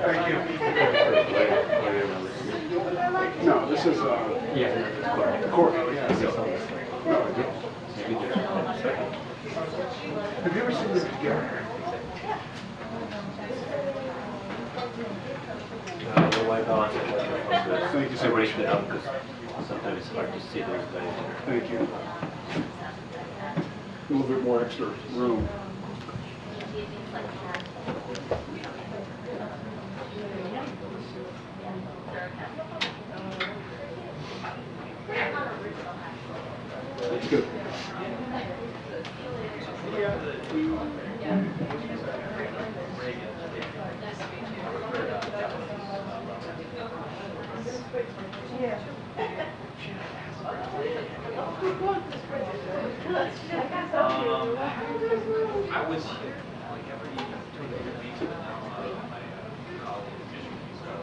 Thank you. No, this is court. Have you ever seen this together? Thank you so much. It up because sometimes it's hard to see those guys. Thank you. A little bit more extra room. Good. I was here like every 2 weeks now. My colleague is so.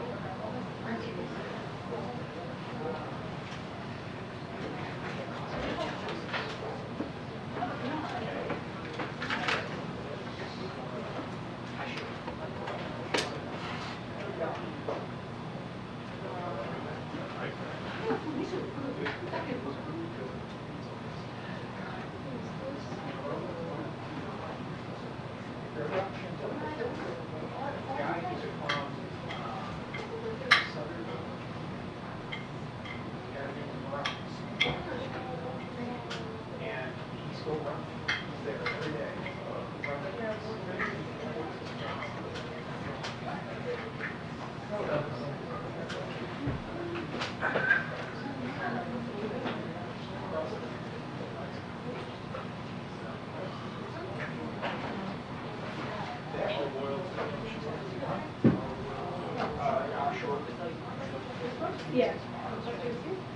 Yeah.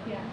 Yeah.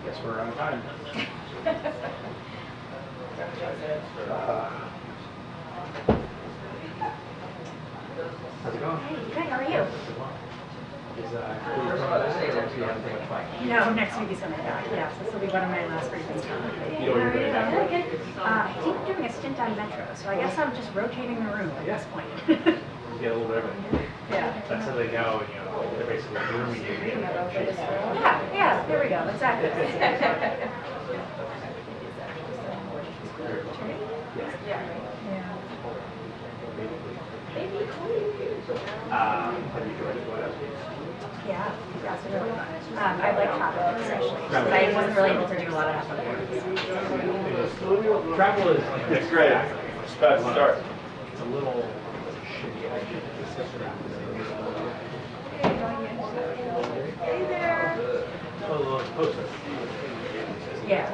Guess we're on time. How's it going? Hey, good, how are you? Is Kirby No, next week he's coming back, yeah, so this will be one of my last briefings. You know what you're doing now? Really good. I think I'm doing a stint on Metro, so I guess I'm just rotating the room at this point. Get a little bit of everything. Yeah. That's how they go, and they're basically grooming you. Yeah, there we go, exactly. Yeah. Have you enjoyed it? What else? Yeah, it's really fun. I like topics actually, but I wasn't really able to do a lot of that before. Travel is. It's great. It's about to start. It's a little shitty. Hey there. Oh, poster. Yeah,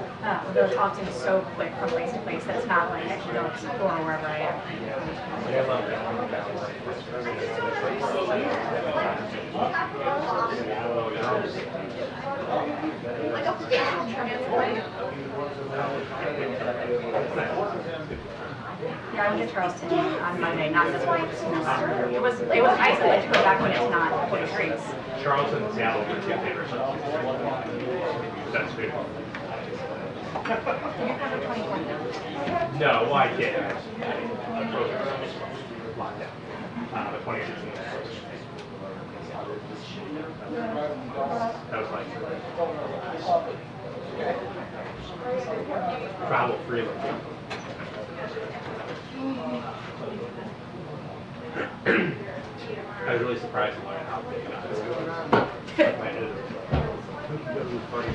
the talking is so quick from place to place that it's not like I can go explore wherever I am. I love Yeah, I went to Charleston on Monday, not this one. It was nice. I like to go back when it's not 40 degrees. Charleston and Seattle are two favorite cities. That's good. Did you cover 2020? No, well, I did. I'm frozen. Lockdown. But 2016. That was like travel freely. I was really surprised to learn how big it was. My editor was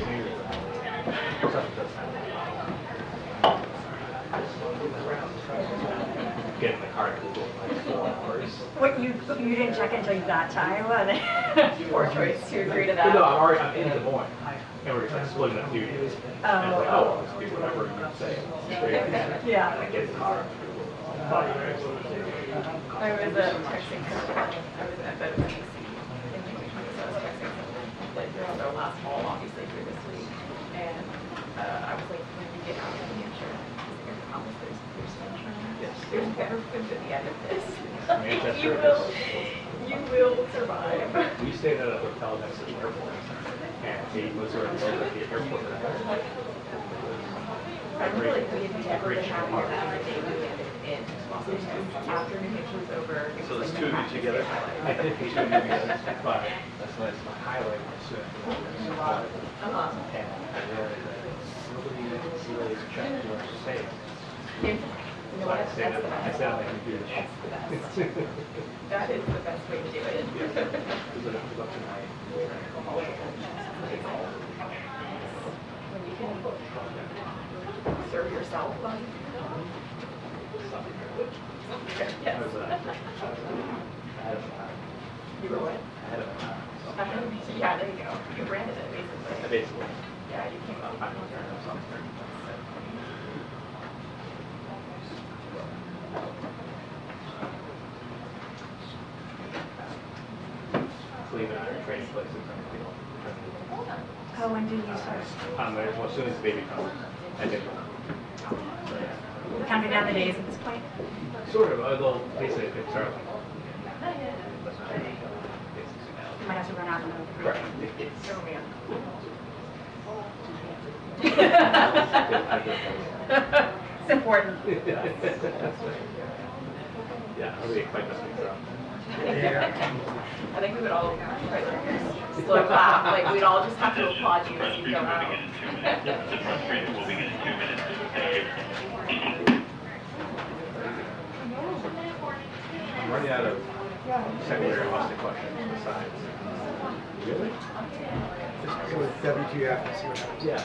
get in the car and go like 4 hours. What, you didn't check until you got to Iowa? Poor choice to agree to that. No, I'm in Des Moines. And we're like splitting up duties. And it's like, oh, I'll just do whatever you say. Yeah. And I get in the car. I was texting someone. I was at better than DC in 2020, so I was texting someone like throughout our last fall, obviously through this week, and I was like, when you get out of New Hampshire, there's sunshine. Yes. There's better food at the end of this. Manchester You will survive. We stayed at a hotel next to the airport, and he was sort of at the airport. I remember like we had never been happy that day we landed in Los Angeles. After New Hampshire was over, it So was there's like two of you together? I did pay 2 million, but that's nice. My highlight was Uh-huh. and I realized that nobody really checked where to stay. You So know I what? stayed That's the at, I best. stayed on the beach. That's the best. That is the best way to do it. It was up tonight. When you can serve yourself, like, I was, ahead of time. you were what? Ahead of time. Yeah, there you go. You branded it, I basically. basically, Yeah, you came up. I'm not sure if something. Leaving our training places and people. Oh, when do you start? Well, as soon as the baby comes, I think. Counting down the days at this point? Sort of, although basically it's early. You might have to run out of Right. Oh, man. It's important. Yeah, I'll be quite this week, so. I think we would all slow clap, like we'd all just have to applaud you as you go out. I'm running out of secondary Austin questions besides. Really? Just go with WTF and see what happens. Yeah.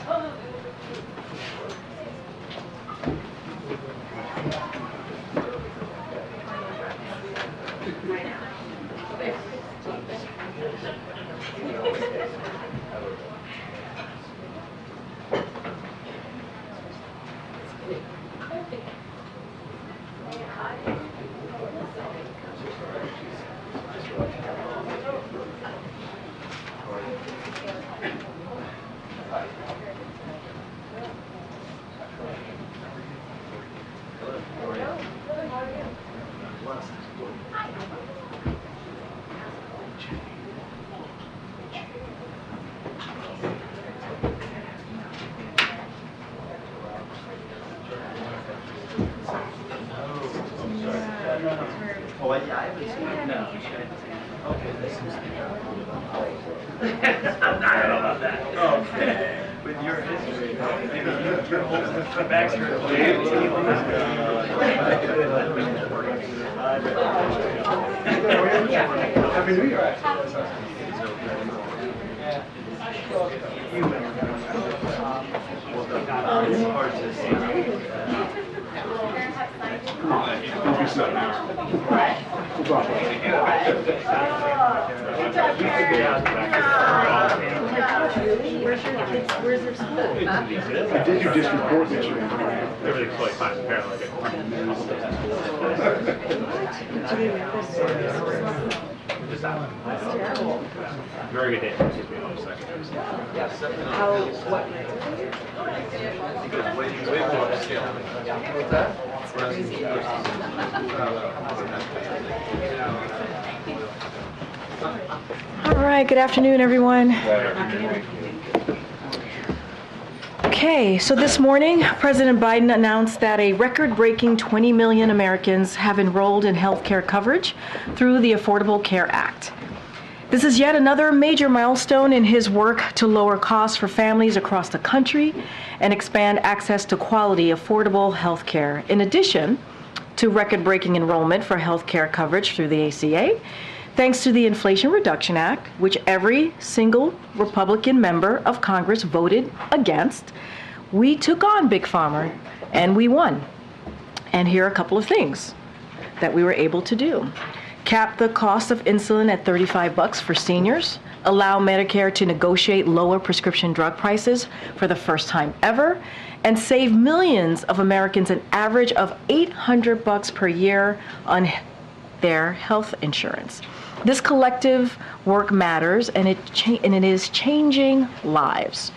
Oh, I haven't seen it. No. Okay, this is. I don't know about that. Okay. With your history, maybe you're holding the backstory. Happy New Year. It's hard to see. Where's your school? I did you just report this year? Everything's totally fine, apparently. Just out. Very good day. Excuse me, 1 second. How, what? Way more upscale. What's that? All right, good afternoon, everyone. Okay, so this morning, President Biden announced that a record-breaking 20 million Americans have enrolled in health care coverage through the Affordable Care Act. This is yet another major milestone in his work to lower costs for families across the country and expand access to quality, affordable health care, in addition to record-breaking enrollment for health care coverage through the ACA, thanks to the Inflation Reduction Act, which every single Republican member of Congress voted against. We took on Big Pharma, and we won. And here are a couple of things that we were able to do. cap the cost of insulin at $35 for seniors, allow Medicare to negotiate lower prescription drug prices for the first time ever, and save millions of Americans an average of $800 per year on their health insurance. This collective work matters, and it is changing lives.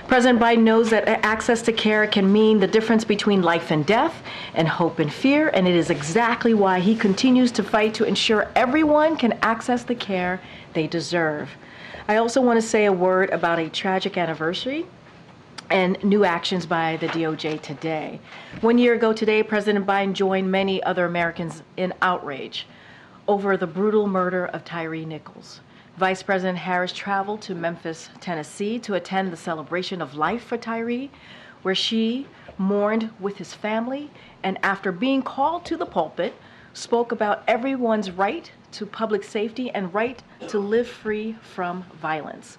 President Biden knows that access to care can mean the difference between life and death and hope and fear, and it is exactly why he continues to fight to ensure everyone can access the care they deserve. I also want to say a word about a tragic anniversary and new actions by the DOJ today. 1 year ago today, President Biden joined many other Americans in outrage over the brutal murder of Tyre Nichols. Vice President Harris traveled to Memphis, Tennessee to attend the celebration of life for Tyre, where she mourned with his family, and after being called to the pulpit, spoke about everyone's right to public safety and right to live free from violence.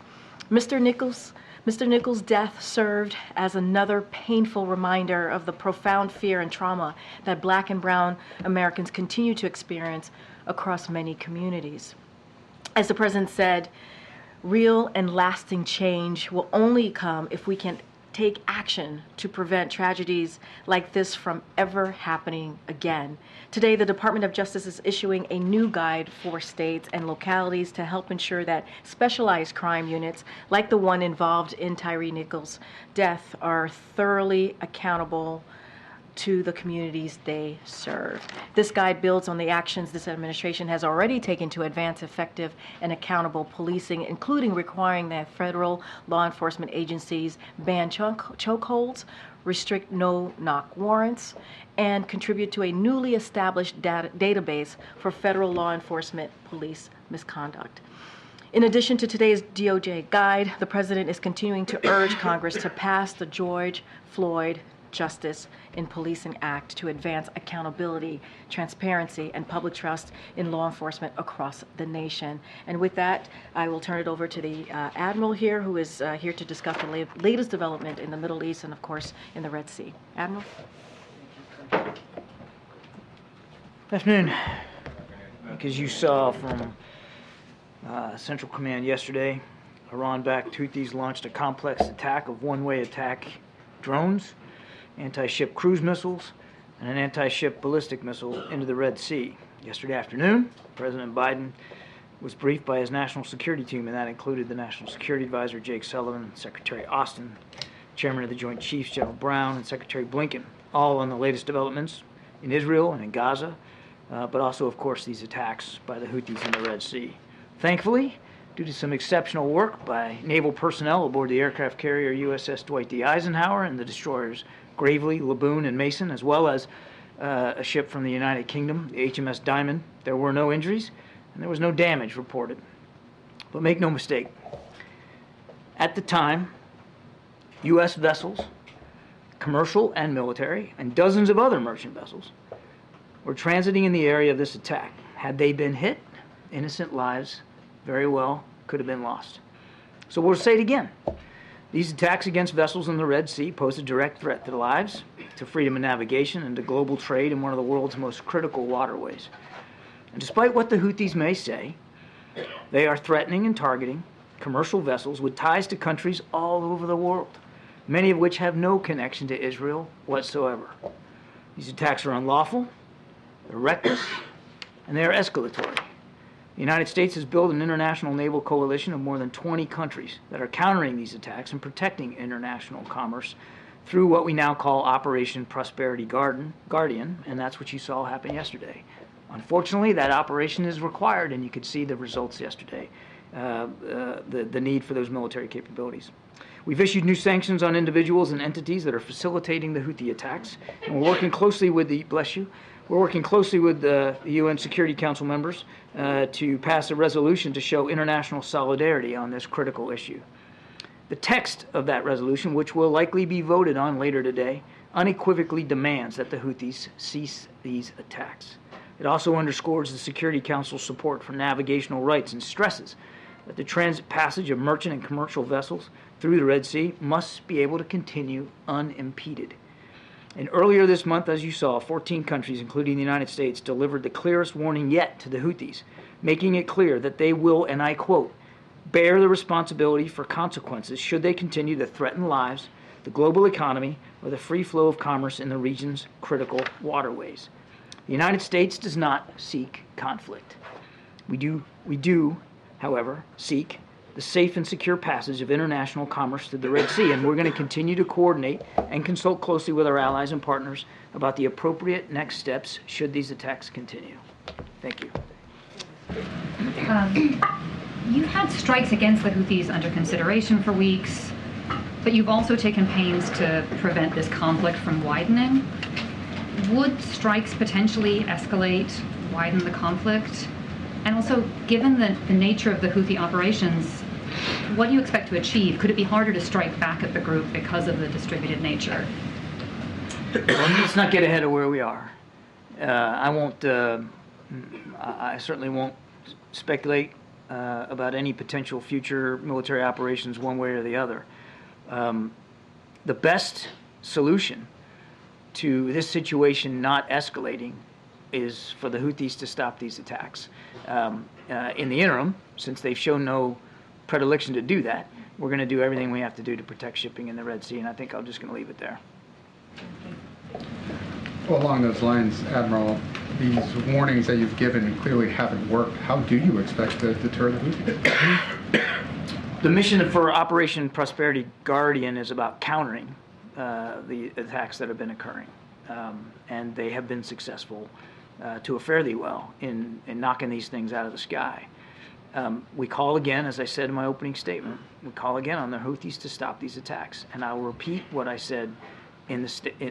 Mr. Nichols' death served as another painful reminder of the profound fear and trauma that Black and brown Americans continue to experience across many communities. As the president said, real and lasting change will only come if we can take action to prevent tragedies like this from ever happening again. Today, the Department of Justice is issuing a new guide for states and localities to help ensure that specialized crime units, like the one involved in Tyre Nichols' death, are thoroughly accountable to the communities they serve. This guide builds on the actions this administration has already taken to advance effective and accountable policing, including requiring that federal law enforcement agencies ban chokeholds, restrict no-knock warrants, and contribute to a newly established database for federal law enforcement police misconduct. In addition to today's DOJ guide, the president is continuing to urge Congress to pass the George Floyd Justice in Policing Act to advance accountability, transparency, and public trust in law enforcement across the nation. And with that, I will turn it over to the Admiral here, who is here to discuss the latest development in the Middle East and, of course, in the Red Sea. Admiral? Good afternoon. As you saw from Central Command yesterday, Iran-backed Houthis launched a complex attack of one-way attack drones, anti-ship cruise missiles, and an anti-ship ballistic missile into the Red Sea. Yesterday afternoon, President Biden was briefed by his national security team, and that included the National Security Advisor Jake Sullivan, Secretary Austin, Chairman of the Joint Chiefs General Brown, and Secretary Blinken, all on the latest developments in Israel and in Gaza, but also, of course, these attacks by the Houthis in the Red Sea. Thankfully, due to some exceptional work by naval personnel aboard the aircraft carrier USS Dwight D. Eisenhower and the destroyers Gravely, Laboon, and Mason, as well as a ship from the United Kingdom, the HMS Diamond, there were no injuries and there was no damage reported. But make no mistake, at the time, U.S. vessels, commercial and military, and dozens of other merchant vessels were transiting in the area of this attack. Had they been hit, innocent lives very well could have been lost. So we'll say it again. These attacks against vessels in the Red Sea pose a direct threat to lives, to freedom of navigation, and to global trade in one of the world's most critical waterways. And despite what the Houthis may say, they are threatening and targeting commercial vessels with ties to countries all over the world, many of which have no connection to Israel whatsoever. These attacks are unlawful, they're reckless, and they are escalatory. The United States has built an international naval coalition of more than 20 countries that are countering these attacks and protecting international commerce through what we now call Operation Prosperity Guardian, and that's what you saw happen yesterday. Unfortunately, that operation is required, and you could see the results yesterday, the need for those military capabilities. We've issued new sanctions on individuals and entities that are facilitating the Houthi attacks, and we're working closely with the UN Security Council members to pass a resolution to show international solidarity on this critical issue. The text of that resolution, which will likely be voted on later today, unequivocally demands that the Houthis cease these attacks. It also underscores the Security Council's support for navigational rights and stresses that the transit passage of merchant and commercial vessels through the Red Sea must be able to continue unimpeded. And earlier this month, as you saw, 14 countries, including the United States, delivered the clearest warning yet to the Houthis, making it clear that they will, and I quote, bear the responsibility for consequences should they continue to threaten lives, the global economy, or the free flow of commerce in the region's critical waterways. The United States does not seek conflict. We do, however, seek the safe and secure passage of international commerce through the Red Sea, and we're going to continue to coordinate and consult closely with our allies and partners about the appropriate next steps should these attacks continue. Thank you. You had strikes against the Houthis under consideration for weeks, but you've also taken pains to prevent this conflict from widening. Would strikes potentially escalate, widen the conflict? And also, given the nature of the Houthi operations, what do you expect to achieve? Could it be harder to strike back at the group because of the distributed nature? Well, let's not get ahead of where we are. I certainly won't speculate about any potential future military operations one way or the other. The best solution to this situation not escalating is for the Houthis to stop these attacks. In the interim, since they've shown no predilection to do that, we're going to do everything we have to do to protect shipping in the Red Sea, and I think I'm just going to leave it there. Well, along those lines, Admiral, these warnings that you've given clearly haven't worked. How do you expect to deter the Houthis? The mission for Operation Prosperity Guardian is about countering the attacks that have been occurring, and they have been successful to a fairly well in knocking these things out of the sky. We call again, as I said in my opening statement, we call again on the Houthis to stop these attacks, and I will repeat what I said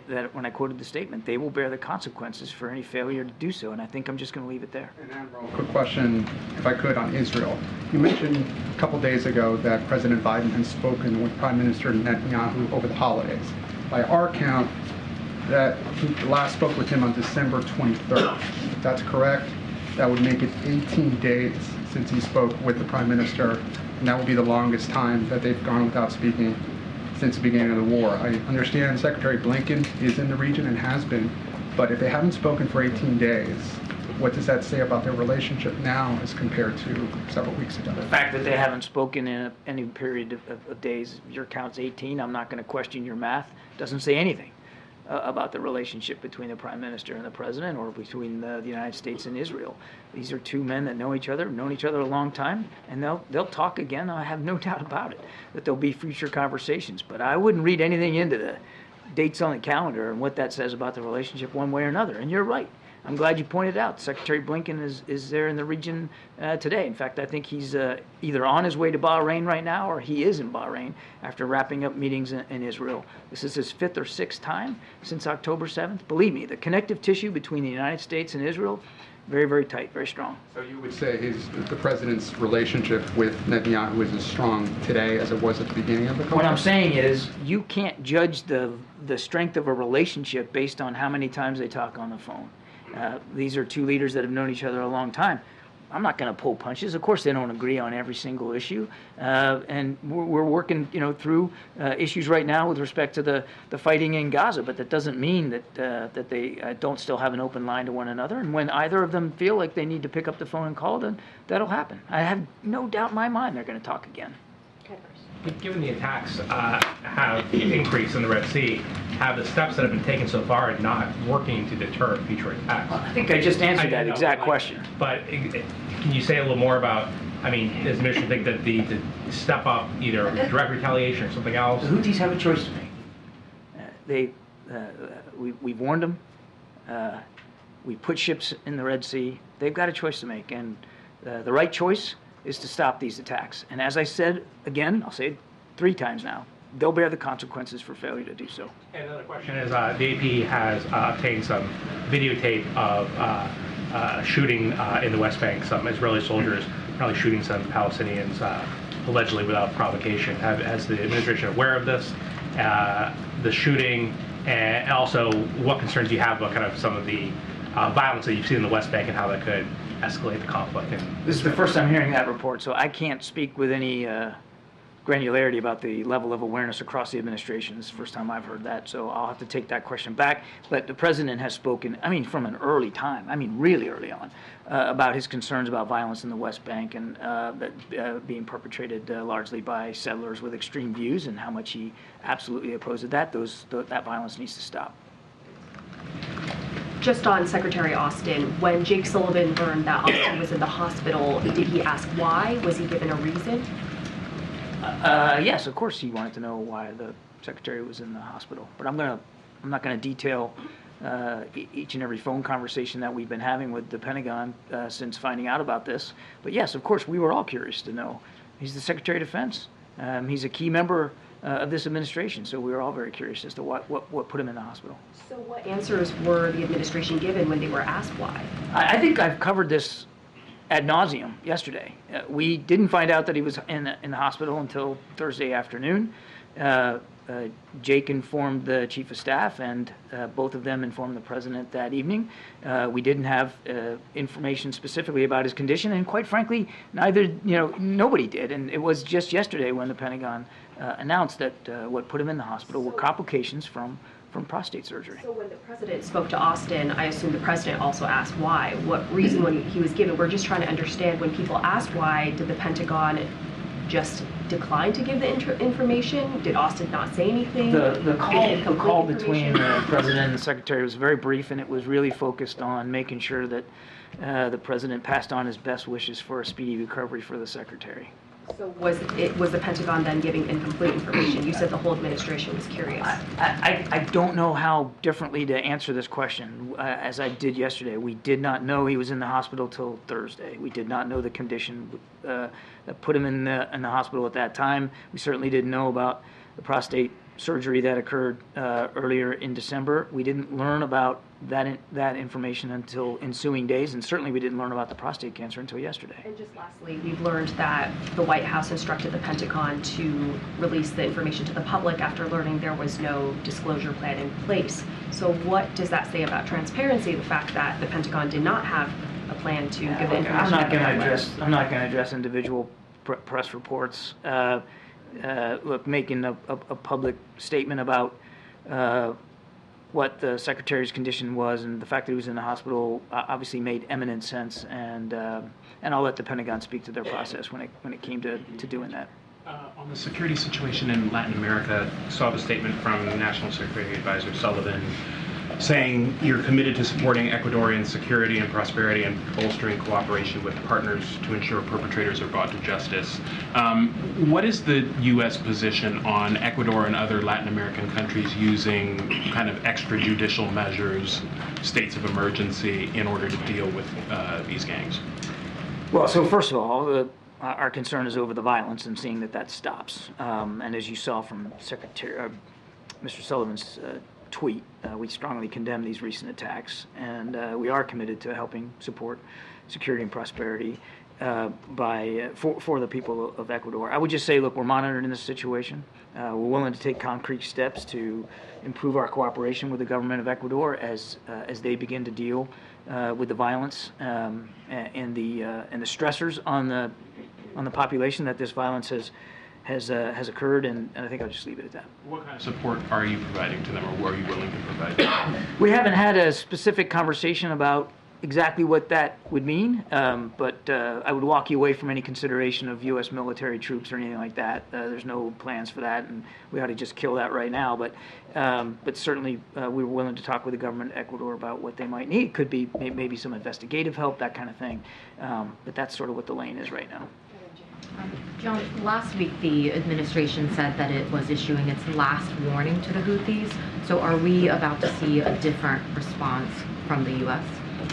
that when I quoted the statement. They will bear the consequences for any failure to do so, and I think I'm just going to leave it there. And Admiral, a quick question, if I could, on Israel. You mentioned a couple days ago that President Biden has spoken with Prime Minister Netanyahu over the holidays. By our count, that he last spoke with him on December 23rd. If that's correct, that would make it 18 days since he spoke with the Prime Minister, and that would be the longest time that they've gone without speaking since the beginning of the war. I understand Secretary Blinken is in the region and has been, but if they haven't spoken for 18 days, what does that say about their relationship now as compared to several weeks ago? The fact that they haven't spoken in any period of days, your count's 18, I'm not going to question your math, doesn't say anything about the relationship between the Prime Minister and the President, or between the United States and Israel. These are two men that know each other, have known each other a long time, and they'll talk again. I have no doubt about it, that there'll be future conversations. But I wouldn't read anything into the dates on the calendar and what that says about the relationship one way or another. And you're right. I'm glad you pointed out Secretary Blinken is there in the region today. In fact, I think he's either on his way to Bahrain right now, or he is in Bahrain after wrapping up meetings in Israel. This is his 5th or 6th time since October 7th. Believe me, the connective tissue between the United States and Israel, very, very tight, very strong. So you would say the president's relationship with Netanyahu is as strong today as it was at the beginning of the conflict? What I'm saying is you can't judge the strength of a relationship based on how many times they talk on the phone. These are two leaders that have known each other a long time. I'm not going to pull punches. Of course, they don't agree on every single issue, and we're working, through issues right now with respect to the fighting in Gaza. But that doesn't mean that they don't still have an open line to one another. And when either of them feel like they need to pick up the phone and call, then that'll happen. I have no doubt in my mind they're going to talk again. Given the attacks have increased in the Red Sea, have the steps that have been taken so far not working to deter future attacks? I think I just answered that exact question. But can you say a little more about, does the administration think that the step up, either direct retaliation or something else? The Houthis have a choice to make. We've warned them. We put ships in the Red Sea. They've got a choice to make, and the right choice is to stop these attacks. And as I said again, I'll say it 3 times now, they'll bear the consequences for failure to do so. And another question is, the AP has obtained some videotape of shooting in the West Bank, some Israeli soldiers probably shooting some Palestinians allegedly without provocation. Has the administration aware of this, the shooting, and also what concerns do you have about kind of some of the violence that you've seen in the West Bank and how that could escalate the conflict? This is the first time hearing that report, so I can't speak with any granularity about the level of awareness across the administration. This is the first time I've heard that, so I'll have to take that question back. But the president has spoken, I mean, from an early time, I mean, really early on, about his concerns about violence in the West Bank and that being perpetrated largely by settlers with extreme views, and how much he absolutely opposes that. That violence needs to stop. Just on Secretary Austin, when Jake Sullivan learned that Austin was in the hospital, did he ask why? Was he given a reason? Yes, of course he wanted to know why the secretary was in the hospital. But I'm not gonna detail each and every phone conversation that we've been having with the Pentagon since finding out about this. But yes, of course, we were all curious to know. He's the Secretary of Defense. He's a key member of this administration, so we were all very curious as to what put him in the hospital. So what answers were the administration given when they were asked why? I think I've covered this ad nauseum yesterday. We didn't find out that he was in the hospital until Thursday afternoon. Jake informed the chief of staff, and both of them informed the president that evening. We didn't have information specifically about his condition, and quite frankly, nobody did. And it was just yesterday when the Pentagon announced that what put him in the hospital were complications from prostate surgery. So when the president spoke to Austin, I assume the president also asked why. What reason when he was given? We're just trying to understand, when people asked why, did the Pentagon just decline to give the information? Did Austin not say anything? The call between the president and the secretary was very brief, and it was really focused on making sure that the president passed on his best wishes for a speedy recovery for the secretary. So was the Pentagon then giving incomplete information? You said the whole administration was curious. I don't know how differently to answer this question. As I did yesterday, we did not know he was in the hospital till Thursday. We did not know the condition that put him in the hospital at that time. We certainly didn't know about the prostate surgery that occurred earlier in December. We didn't learn about that information until ensuing days, and certainly we didn't learn about the prostate cancer until yesterday. And just lastly, we've learned that the White House instructed the Pentagon to release the information to the public after learning there was no disclosure plan in place. So what does that say about transparency, the fact that the Pentagon did not have a plan to give the information? I'm not going to address individual press reports. Look, making a public statement about what the secretary's condition was and the fact that he was in the hospital obviously made eminent sense, and I'll let the Pentagon speak to their process when it came to doing that. On the security situation in Latin America, saw the statement from National Security Advisor Sullivan saying you're committed to supporting Ecuadorian security and prosperity and bolstering cooperation with partners to ensure perpetrators are brought to justice. What is the U.S. position on Ecuador and other Latin American countries using kind of extrajudicial measures, states of emergency, in order to deal with these gangs? Well, so first of all, our concern is over the violence and seeing that stops. And as you saw from Mr. Sullivan's tweet, we strongly condemn these recent attacks, and we are committed to helping support security and prosperity for the people of Ecuador. I would just say, look, we're monitoring this situation. We're willing to take concrete steps to improve our cooperation with the government of Ecuador as they begin to deal with the violence and the stressors on the population that this violence has occurred, and I think I'll just leave it at that. What kind of support are you providing to them, or are you willing to provide them? We haven't had a specific conversation about exactly what that would mean, but I would walk you away from any consideration of U.S. military troops or anything like that. There's no plans for that, and we ought to just kill that right now. But certainly we were willing to talk with the government of Ecuador about what they might need. Could be maybe some investigative help, that kind of thing. But that's sort of what the lane is right now. John, last week the administration said that it was issuing its last warning to the Houthis. So are we about to see a different response from the U.S.?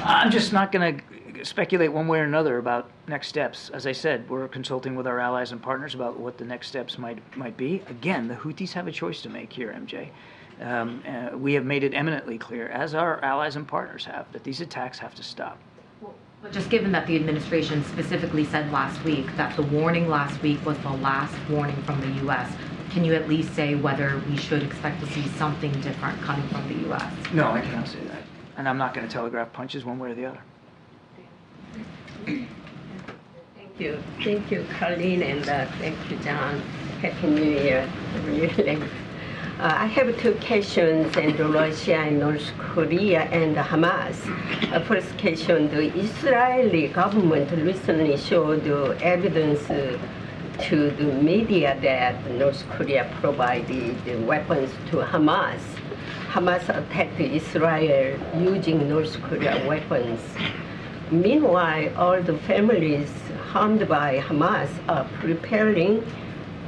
I'm just not going to speculate one way or another about next steps. As I said, we're consulting with our allies and partners about what the next steps might be. Again, the Houthis have a choice to make here, MJ. We have made it eminently clear, as our allies and partners have, that these attacks have to stop. But just given that the administration specifically said last week that the warning last week was the last warning from the U.S., can you at least say whether we should expect to see something different coming from the U.S.? No, I cannot say that. And I'm not going to telegraph punches one way or the other. Thank you, Karine, and thank you, John. Happy New Year. Really. I have two questions in Russia and North Korea and Hamas. First question, the Israeli government recently showed evidence to the media that North Korea provided weapons to Hamas. Hamas attacked Israel using North Korea weapons. Meanwhile, all the families harmed by Hamas are preparing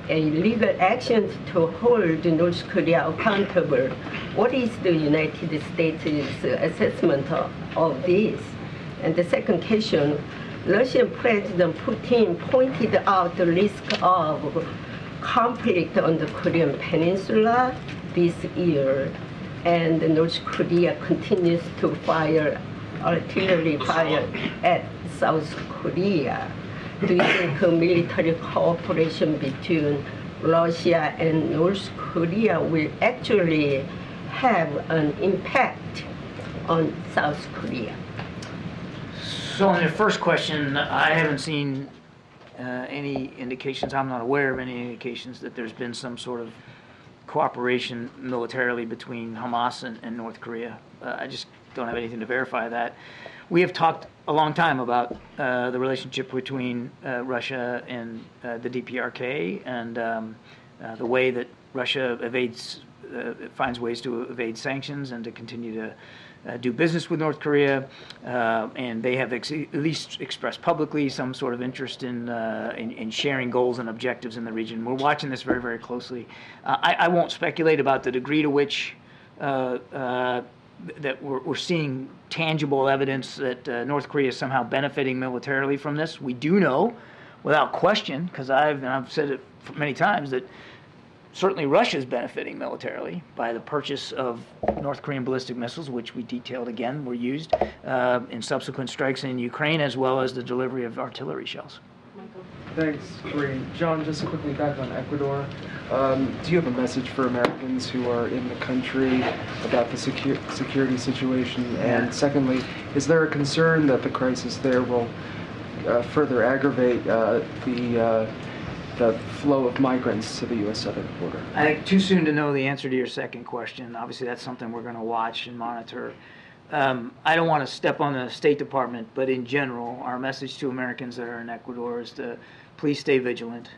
a legal action to hold North Korea accountable. What is the United States' assessment of this? And the second question, Russian President Putin pointed out the risk of conflict on the Korean Peninsula this year, and North Korea continues to fire artillery fire at South Korea. Do you think military cooperation between Russia and North Korea will actually have an impact on South Korea? So on your first question, I haven't seen any indications, I'm not aware of any indications that there's been some sort of cooperation militarily between Hamas and North Korea. I just don't have anything to verify that. We have talked a long time about the relationship between Russia and the DPRK and the way that Russia finds ways to evade sanctions and to continue to do business with North Korea, and they have at least expressed publicly some sort of interest in sharing goals and objectives in the region. We're watching this very, very closely. I won't speculate about the degree to which that we're seeing tangible evidence that North Korea is somehow benefiting militarily from this. We do know, without question, because I've said it many times, that certainly Russia is benefiting militarily by the purchase of North Korean ballistic missiles, which we detailed again were used in subsequent strikes in Ukraine, as well as the delivery of artillery shells. Thanks, Karine. John, just quickly back on Ecuador. Do you have a message for Americans who are in the country about the security situation? Yeah. And secondly, is there a concern that the crisis there will further aggravate the flow of migrants to the U.S. southern border? I think too soon to know the answer to your second question. Obviously, that's something we're going to watch and monitor. I don't want to step on the State Department, but in general, our message to Americans that are in Ecuador is to please stay vigilant.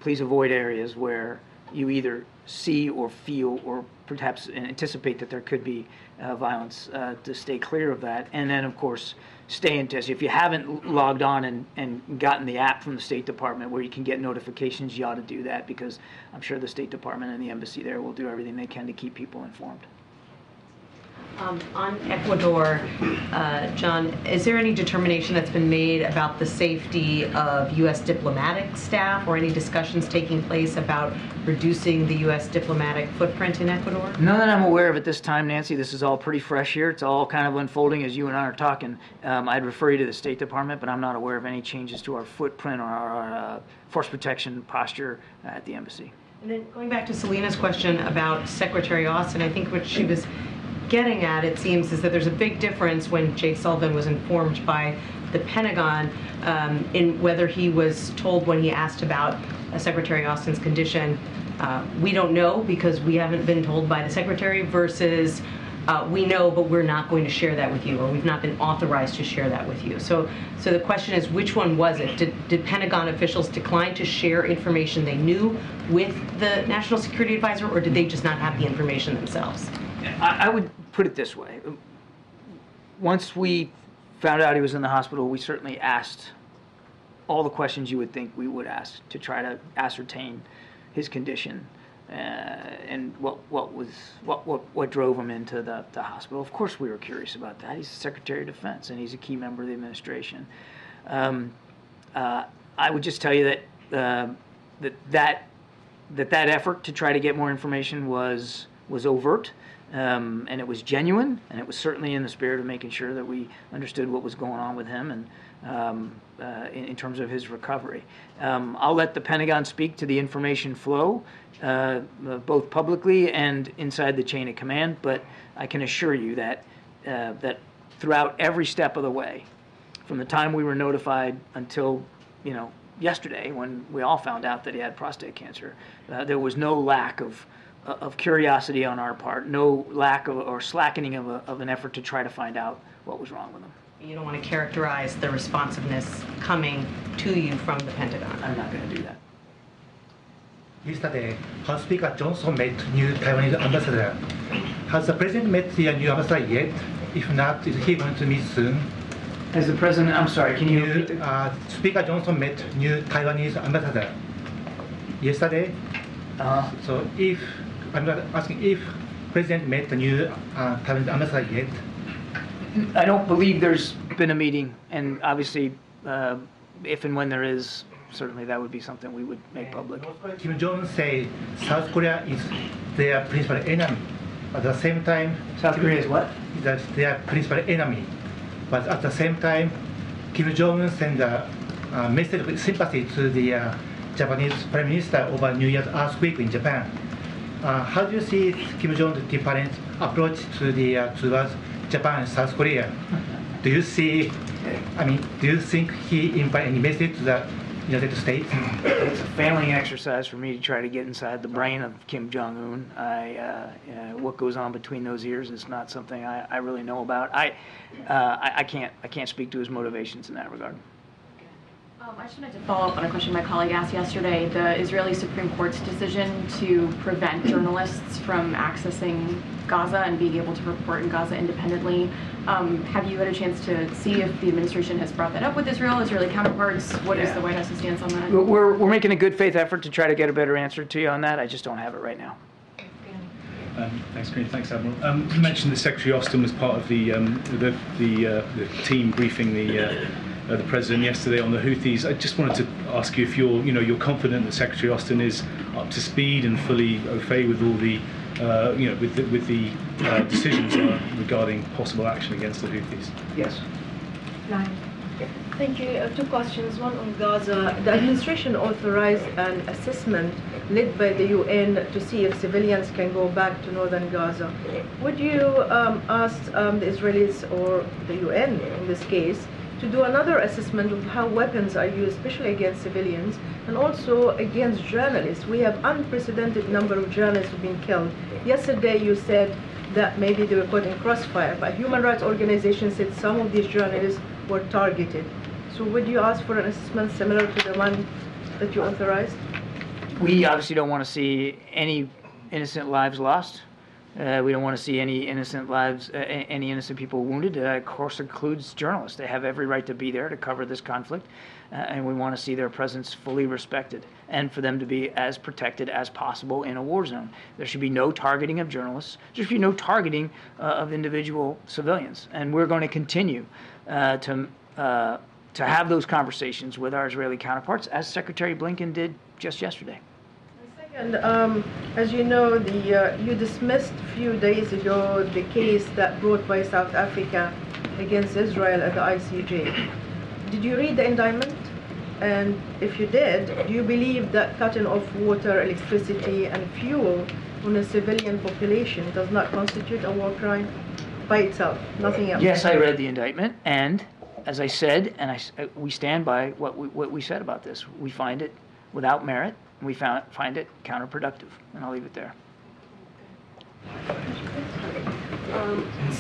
Please avoid areas where you either see or feel or perhaps anticipate that there could be violence, to stay clear of that. And then, of course, stay in touch. If you haven't logged on and gotten the app from the State Department where you can get notifications, you ought to do that, because I'm sure the State Department and the embassy there will do everything they can to keep people informed. On Ecuador, John, is there any determination that's been made about the safety of U.S. diplomatic staff, or any discussions taking place about reducing the U.S. diplomatic footprint in Ecuador? None that I'm aware of at this time, Nancy. This is all pretty fresh here. It's all kind of unfolding as you and I are talking. I'd refer you to the State Department, but I'm not aware of any changes to our footprint or our force protection posture at the embassy. And then going back to Selena's question about Secretary Austin, I think what she was getting at, it seems, is that there's a big difference when Jay Sullivan was informed by the Pentagon in whether he was told when he asked about Secretary Austin's condition, we don't know because we haven't been told by the Secretary, versus we know but we're not going to share that with you, or we've not been authorized to share that with you. So the question is, which one was it? Did Pentagon officials decline to share information they knew with the National Security Advisor, or did they just not have the information themselves? I would put it this way. Once we found out he was in the hospital, we certainly asked all the questions you would think we would ask to try to ascertain his condition and what drove him into the hospital. Of course we were curious about that. He's the Secretary of Defense and he's a key member of the administration. I would just tell you that that effort to try to get more information was overt. And it was genuine, and it was certainly in the spirit of making sure that we understood what was going on with him and in terms of his recovery. I'll let the Pentagon speak to the information flow, both publicly and inside the chain of command, but I can assure you that throughout every step of the way, from the time we were notified until yesterday when we all found out that he had prostate cancer. There was no lack of curiosity on our part, no lack of or slackening of an effort to try to find out what was wrong with him. You don't want to characterize the responsiveness coming to you from the Pentagon. I'm not going to do that. Yesterday, House Speaker Johnson met new Taiwanese ambassador. Has the president met the new ambassador yet? If not, is he going to meet soon? Has the president, I'm sorry, can you repeat Speaker Johnson met new Taiwanese ambassador yesterday. So if, I'm not asking if president met the new Taiwanese ambassador yet. I don't believe there's been a meeting, and obviously, if and when there is, certainly that would be something we would make public. Kim Jong-un say South Korea is their principal enemy. At the same time, South Korea is what? That's their principal enemy. But at the same time, Kim Jong-un sent a message of sympathy to the Japanese Prime Minister over New Year's earthquake in Japan. How do you see Kim Jong-un's different approach to the towards Japan and South Korea? Do you see? Do you think he implied any message to the United States? It's a failing exercise for me to try to get inside the brain of Kim Jong-un. What goes on between those ears is not something I really know about. I can't speak to his motivations in that regard. I just wanted to follow up on a question my colleague asked yesterday. The Israeli Supreme Court's decision to prevent journalists from accessing Gaza and being able to report in Gaza independently. Have you had a chance to see if the administration has brought that up with Israeli counterparts? What is the White House's stance on that? We're making a good faith effort to try to get a better answer to you on that. I just don't have it right now. Thanks, Karine. Thanks, Admiral. You mentioned that Secretary Austin was part of the team briefing the president yesterday on the Houthis. I just wanted to ask you if you're confident that Secretary Austin is up to speed and fully au fait with all the with the decisions regarding possible action against the Houthis. Yes. Thank you. Two questions. One on Gaza. The administration authorized an assessment led by the UN to see if civilians can go back to northern Gaza. Would you ask the Israelis or the UN in this case to do another assessment of how weapons are used, especially against civilians and also against journalists? We have unprecedented number of journalists who've been killed. Yesterday you said that maybe they were caught in crossfire, but human rights organizations said some of these journalists were targeted. So would you ask for an assessment similar to the one that you authorized? We obviously don't want to see any innocent lives lost. We don't want to see any innocent lives, any innocent people wounded. Of course, includes journalists. They have every right to be there to cover this conflict, and we want to see their presence fully respected and for them to be as protected as possible in a war zone. There should be no targeting of journalists. There should be no targeting of individual civilians, and we're going to continue to have those conversations with our Israeli counterparts, as Secretary Blinken did just yesterday. And as you know, you dismissed a few days ago the case that brought by South Africa against Israel at the ICJ. Did you read the indictment? And if you did, do you believe that cutting off water, electricity, and fuel on a civilian population does not constitute a war crime by itself, nothing else? Yes, I read the indictment, and as I said, and we stand by what we said about this. We find it without merit. We find it counterproductive, and I'll leave it there.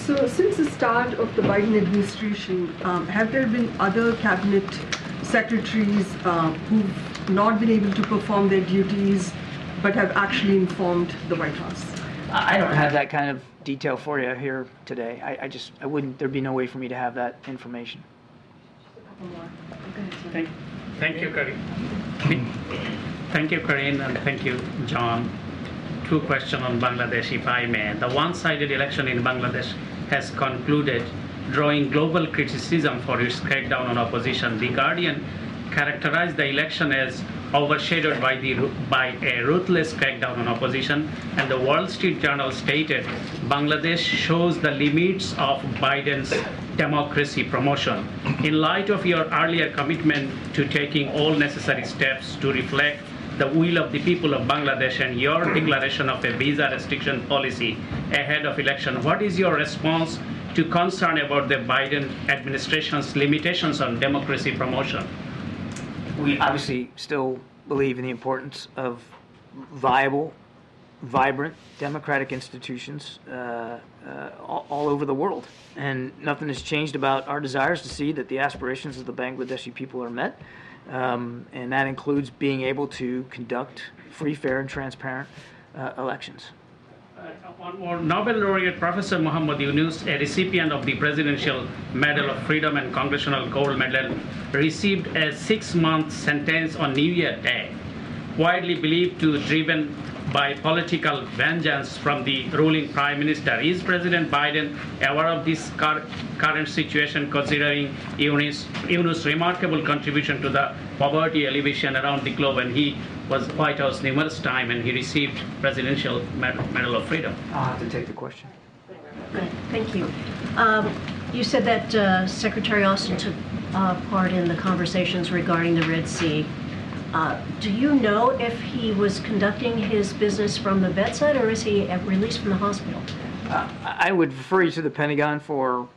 So since the start of the Biden administration, have there been other cabinet secretaries who've not been able to perform their duties but have actually informed the White House? I don't have that kind of detail for you here today. I wouldn't, there'd be no way for me to have that information. Thank you, Karine. Thank you, Karine, and thank you, John. Two questions on Bangladesh, if I may. The one-sided election in Bangladesh has concluded, drawing global criticism for its crackdown on opposition. The Guardian characterized the election as overshadowed by a ruthless crackdown on opposition, and the Wall Street Journal stated Bangladesh shows the limits of Biden's democracy promotion. In light of your earlier commitment to taking all necessary steps to reflect the will of the people of Bangladesh and your declaration of a visa restriction policy ahead of election, what is your response to concern about the Biden administration's limitations on democracy promotion? we obviously still believe in the importance of viable, vibrant, democratic institutions all over the world. And nothing has changed about our desires to see that the aspirations of the Bangladeshi people are met. And that includes being able to conduct free, fair, and transparent elections. One more. Nobel laureate Professor Muhammad Yunus, a recipient of the Presidential Medal of Freedom and Congressional Gold Medal, received a 6-month sentence on New Year Day, widely believed to be driven by political vengeance from the ruling Prime Minister. Is President Biden aware of this current situation, considering Yunus' remarkable contribution to the poverty alleviation around the globe, and he was White House numerous times and he received Presidential Medal of Freedom? I'll have to take the question. Good, thank you. You said that Secretary Austin took part in the conversations regarding the Red Sea. Do you know if he was conducting his business from the bedside, or is he released from the hospital? I would refer you to the Pentagon for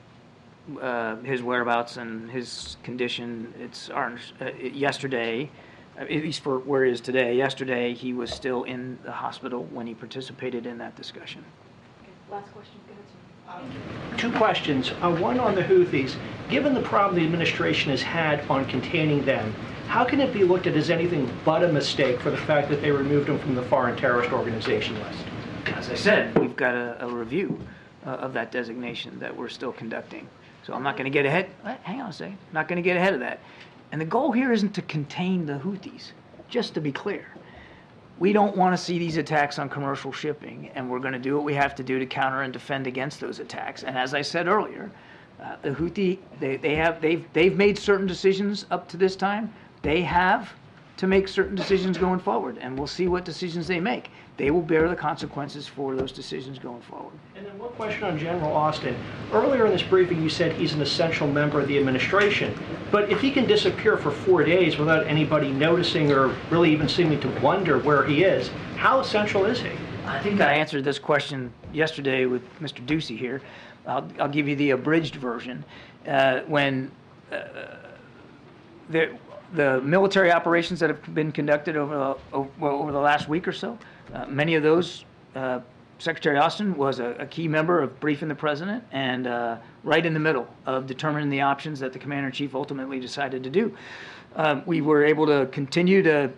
his whereabouts and his condition. It's yesterday, at least for where he is today. Yesterday, he was still in the hospital when he participated in that discussion. Okay. Last question. Go ahead, sir. Two questions. One on the Houthis. Given the problem the administration has had on containing them, how can it be looked at as anything but a mistake for the fact that they removed them from the foreign terrorist organization list? As I said, we've got a review of that designation that we're still conducting. So I'm not going to get ahead. Hang on a second. I'm not going to get ahead of that. And the goal here isn't to contain the Houthis, just to be clear. We don't want to see these attacks on commercial shipping, and we're going to do what we have to do to counter and defend against those attacks. And as I said earlier, the Houthi, they've made certain decisions up to this time. They have to make certain decisions going forward, and we'll see what decisions they make. They will bear the consequences for those decisions going forward. And then one question on General Austin. Earlier in this briefing, you said he's an essential member of the administration. But if he can disappear for 4 days without anybody noticing or really even seeming to wonder where he is, how essential is he? I think I answered this question yesterday with Mr. Ducey here. I'll give you the abridged version. When the military operations that have been conducted over the last week or so, many of those, Secretary Austin was a key member of briefing the president and right in the middle of determining the options that the commander-in-chief ultimately decided to do. We were able to continue to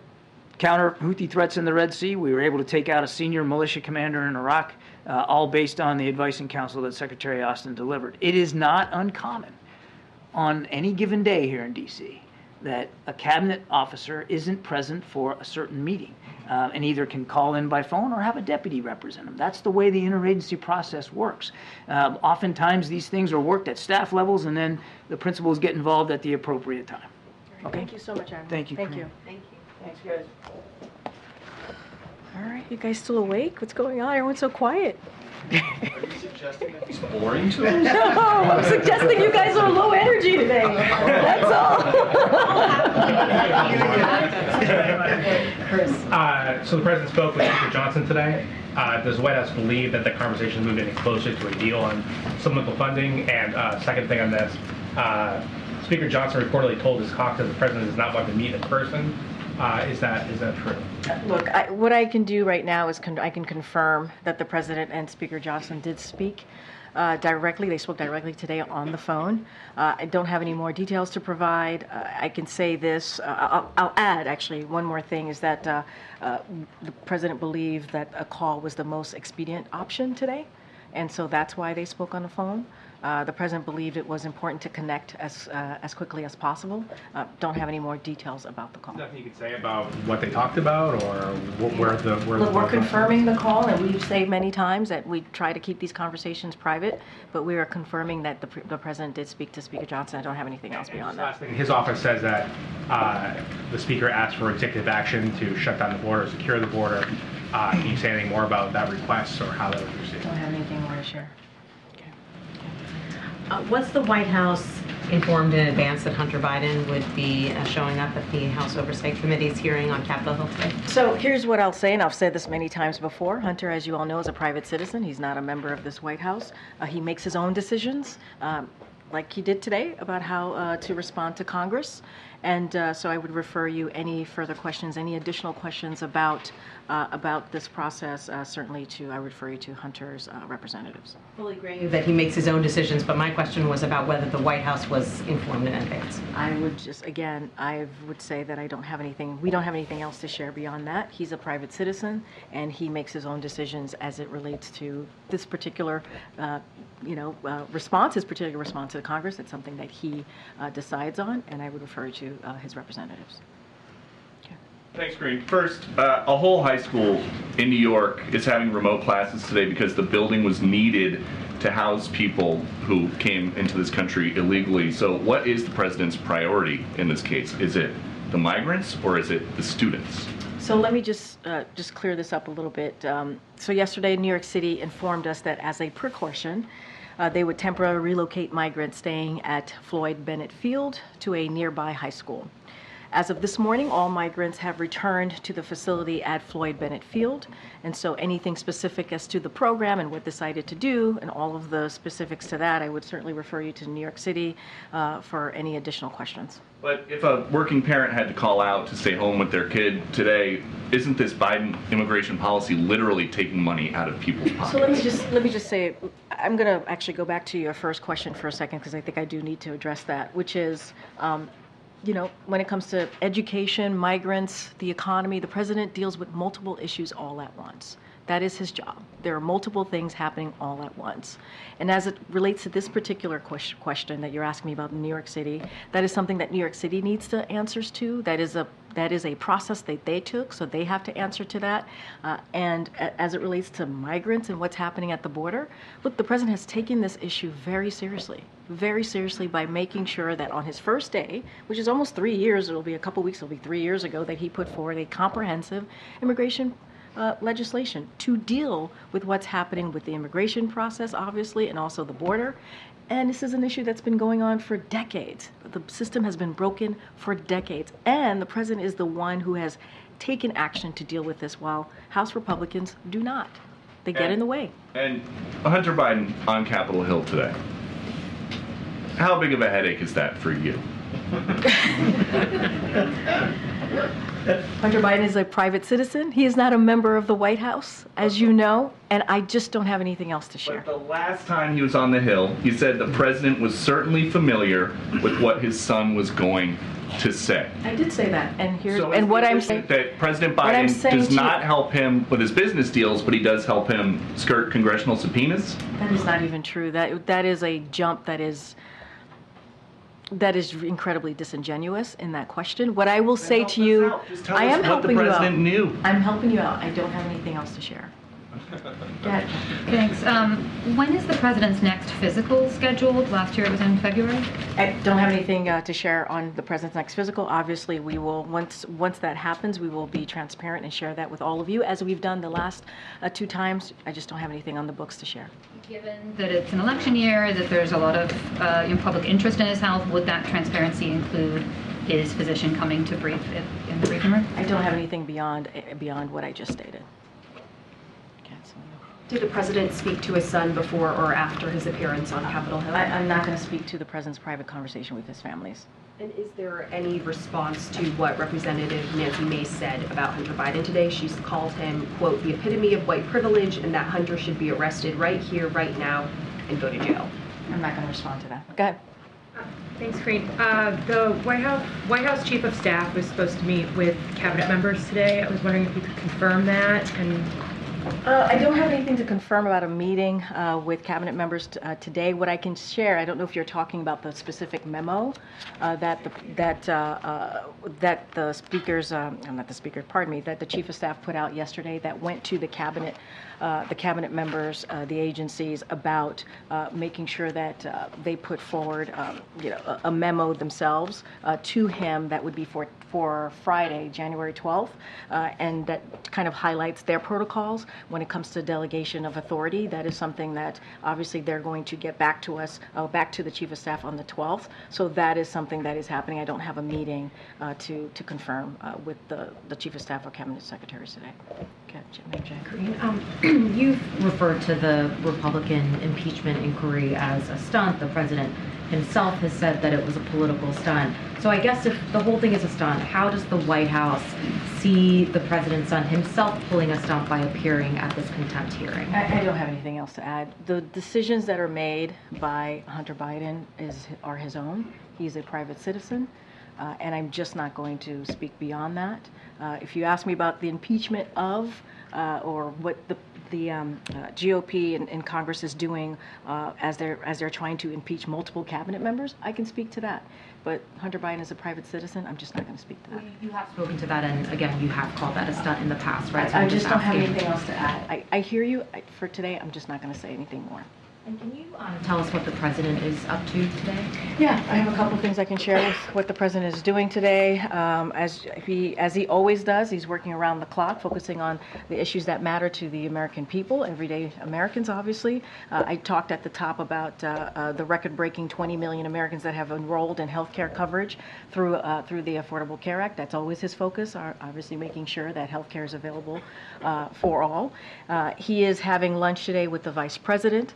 counter Houthi threats in the Red Sea. We were able to take out a senior militia commander in Iraq, all based on the advice and counsel that Secretary Austin delivered. It is not uncommon on any given day here in D.C. that a cabinet officer isn't present for a certain meeting and either can call in by phone or have a deputy represent them. That's the way the interagency process works. Oftentimes these things are worked at staff levels, and then the principals get involved at the appropriate time. Okay? Thank you so much, Admiral. Thank you. Thank you. Thank you. Thanks, guys. All right, you guys still awake? What's going on? Everyone's so quiet. Are you suggesting that he's boring to us? No, I'm suggesting you guys are low energy today. That's all. So the president spoke with Speaker Johnson today. Does the White House believe that the conversation moved any closer to a deal on supplemental funding? And second thing on this, Speaker Johnson reportedly told his caucus the president does not want to meet in person. Is that true? Look, what I can do right now is I can confirm that the president and Speaker Johnson did speak directly. They spoke directly today on the phone. I don't have any more details to provide. I can say this. I'll add, actually, one more thing is that the president believed that a call was the most expedient option today, and so that's why they spoke on the phone. The president believed it was important to connect as quickly as possible. Don't have any more details about the call. Nothing you could say about what they talked about, or where the Look, we're confirming the call, and we've said many times that we try to keep these conversations private, but we are confirming that the president did speak to Speaker Johnson. I don't have anything else beyond that. Last thing, his office says that the speaker asked for executive action to shut down the border, secure the border. Can you say anything more about that request or how that was received? Don't have anything more to share. Was the White House informed in advance that Hunter Biden would be showing up at the House Oversight Committee's hearing on Capitol Hill today? So here's what I'll say, and I've said this many times before. Hunter, as you all know, is a private citizen. He's not a member of this White House. He makes his own decisions, like he did today, about how to respond to Congress. And so I would refer you any further questions, any additional questions about this process, certainly I would refer you to Hunter's representatives. Fully agree that he makes his own decisions, but my question was about whether the White House was informed in advance. I would just, again, I would say that we don't have anything else to share beyond that. He's a private citizen, and he makes his own decisions as it relates to this particular, response, his particular response to Congress. It's something that he decides on, and I would refer you to his representatives. Thanks, Karine. First, a whole high school in New York is having remote classes today because the building was needed to house people who came into this country illegally. So what is the president's priority in this case? Is it the migrants or is it the students? So let me just clear this up a little bit. So yesterday, New York City informed us that as a precaution, they would temporarily relocate migrants staying at Floyd Bennett Field to a nearby high school. As of this morning, all migrants have returned to the facility at Floyd Bennett Field, and so anything specific as to the program and what decided to do and all of the specifics to that, I would certainly refer you to New York City for any additional questions. But if a working parent had to call out to stay home with their kid today, isn't this Biden immigration policy literally taking money out of people's pockets? So let me just say, I'm going to actually go back to your first question for a second because I think I do need to address that, which is, when it comes to education, migrants, the economy, the president deals with multiple issues all at once. That is his job. There are multiple things happening all at once. And as it relates to this particular question that you're asking me about in New York City, that is something that New York City needs the answers to. That is a process that they took, so they have to answer to that. And as it relates to migrants and what's happening at the border, look, the president has taken this issue very seriously by making sure that on his first day, which is almost 3 years, it'll be a couple weeks, it'll be 3 years ago, that he put forward a comprehensive immigration legislation to deal with what's happening with the immigration process, obviously, and also the border. And this is an issue that's been going on for decades. The system has been broken for decades, and the president is the one who has taken action to deal with this, while House Republicans do not. They get in the way. And Hunter Biden on Capitol Hill today. How big of a headache is that for you? Hunter Biden is a private citizen. He is not a member of the White House, as you know, and I just don't have anything else to share. But the last time he was on the Hill, he said the president was certainly familiar with what his son was going to say. I did say that, and here's So and what I'm saying. That President Biden does not help him with his business deals, but he does help him skirt congressional subpoenas? That is not even true. That is a jump that is incredibly disingenuous in that question. What I will say to you, I am helping you out. What the president knew. I'm helping you out. I don't have anything else to share. Go ahead. Thanks. When is the president's next physical scheduled? Last year it was in February. I don't have anything to share on the president's next physical. Obviously, we will, once that happens, we will be transparent and share that with all of you, as we've done the last 2 times. I just don't have anything on the books to share. Given that it's an election year, that there's a lot of public interest in his health, would that transparency include his physician coming to brief in the briefing room? I don't have anything beyond what I just stated. Did the president speak to his son before or after his appearance on Capitol Hill? I'm not going to speak to the president's private conversation with his families. And is there any response to what Representative Nancy Mace said about Hunter Biden today? She's called him, quote, the epitome of white privilege, and that Hunter should be arrested right here, right now, and go to jail. I'm not going to respond to that. Go ahead. Thanks, Karine. The White House Chief of Staff was supposed to meet with cabinet members today. I was wondering if you could confirm that. And I don't have anything to confirm about a meeting with cabinet members today. What I can share, I don't know if you're talking about the specific memo that the speakers, not the speaker, pardon me, that the chief of staff put out yesterday that went to the cabinet members, the agencies, about making sure that they put forward, a memo themselves to him that would be for Friday, January 12th, and that kind of highlights their protocols when it comes to delegation of authority. That is something that obviously they're going to get back to us, back to the Chief of Staff on the 12th. So that is something that is happening. I don't have a meeting to confirm with the Chief of Staff or Cabinet Secretaries today. Okay, You've referred to the Republican impeachment inquiry as a stunt. The president himself has said that it was a political stunt. So I guess if the whole thing is a stunt, how does the White House see the president's son himself pulling a stunt by appearing at this contempt hearing? I don't have anything else to add. The decisions that are made by Hunter Biden are his own. He's a private citizen, and I'm just not going to speak beyond that. If you ask me about the impeachment of or what the GOP and Congress is doing as they're trying to impeach multiple cabinet members, I can speak to that. But Hunter Biden is a private citizen. I'm just not going to speak to that. You have spoken to that, and again, you have called that a stunt in the past, right? So I just don't have anything else to add. I hear you. For today, I'm just not going to say anything more. And can you tell us what the president is up to today? Yeah, I have a couple of things I can share with what the president is doing today. As he always does, he's working around the clock, focusing on the issues that matter to the American people, everyday Americans, obviously. I talked at the top about the record-breaking 20 million Americans that have enrolled in health care coverage through the Affordable Care Act. That's always his focus, obviously making sure that health care is available for all. He is having lunch today with the vice president.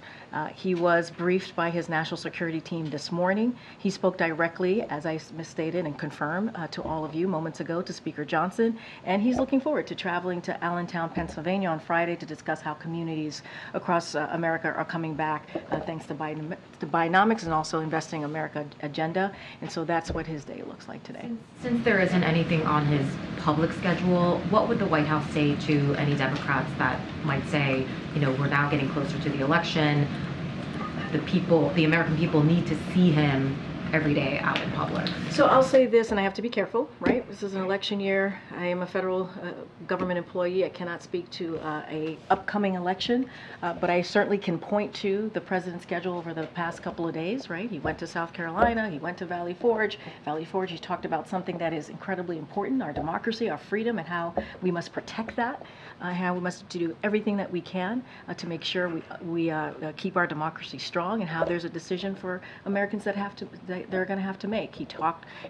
He was briefed by his national security team this morning. He spoke directly, as I misstated and confirmed to all of you moments ago, to Speaker Johnson, and he's looking forward to traveling to Allentown, Pennsylvania on Friday to discuss how communities across America are coming back thanks to Bidenomics and also Investing America agenda, and so that's what his day looks like today. Since there isn't anything on his public schedule, what would the White House say to any Democrats that might say, we're now getting closer to the election, the American people need to see him every day out in public? So I'll say this, and I have to be careful, right? This is an election year. I am a federal government employee. I cannot speak to a upcoming election, but I certainly can point to the president's schedule over the past couple of days, right? He went to South Carolina, he went to Valley Forge. Valley Forge, he talked about something that is incredibly important, our democracy, our freedom, and how we must protect that, how we must do everything that we can to make sure we keep our democracy strong, and how there's a decision for Americans that they're going to have to make.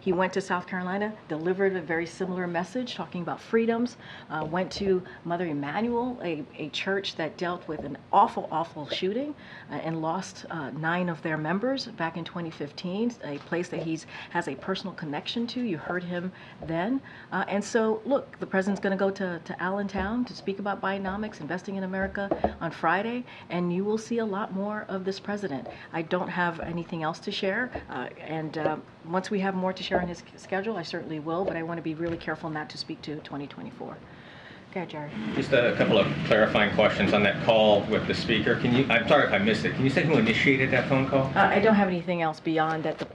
He went to South Carolina, delivered a very similar message, talking about freedoms, went to Mother Emanuel, a church that dealt with an awful shooting and lost 9 of their members back in 2015, a place that he has a personal connection to. You heard him then. And so, look, the president's going to go to Allentown to speak about Bidenomics, Investing in America on Friday, and you will see a lot more of this president. I don't have anything else to share. And once we have more to share on his schedule, I certainly will, but I want to be really careful not to speak to 2024. Go ahead, Jared. Just a couple of clarifying questions on that call with the speaker. I'm sorry if I missed it. Can you say who initiated that phone call? I don't have anything else beyond that.